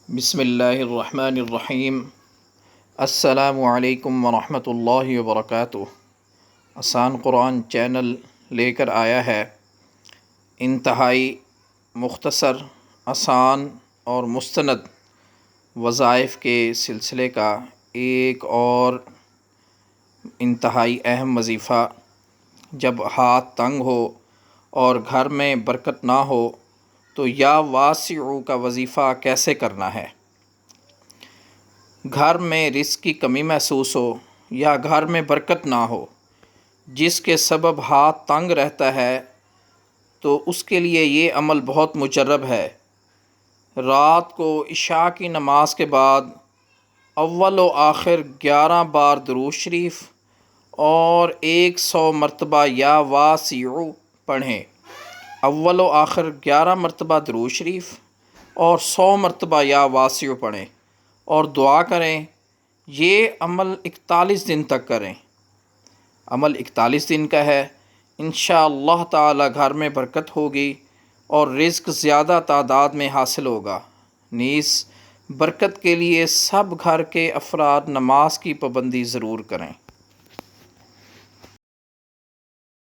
بسم اللہ الرحمن الرحیم۔ السلام علیکم ورحمۃ اللہ وبرکاتہ۔ آسان قرآن چینل لے کر آیا ہے انتہائی مختصر، آسان اور مستند وظائف کے سلسلے کا ایک اور انتہائی اہم وظیفہ۔ جب ہاتھ تنگ ہو اور گھر میں برکت نہ ہو تو یا واسع کا وظیفہ کیسے کرنا ہے؟ گھر میں رزق کی کمی محسوس ہو یا گھر میں برکت نہ ہو، جس کے سبب ہاتھ تنگ رہتا ہے، تو اس کے لیے یہ عمل بہت مجرب ہے۔ رات کو عشاء کی نماز کے بعد اول و آخر 11 بار درود شریف اور 100 مرتبہ یا واسع پڑھیں۔ اول و آخر 11 مرتبہ درود شریف اور 100 مرتبہ یا واسع پڑھیں اور دعا کریں۔ یہ عمل 41 دن تک کریں۔ عمل 41 دن کا ہے۔ انشاءاللہ تعالی گھر میں برکت ہوگی اور رزق زیادہ تعداد میں حاصل ہوگا۔ نیز برکت کے لیے سب گھر کے افراد نماز کی پابندی ضرور کریں۔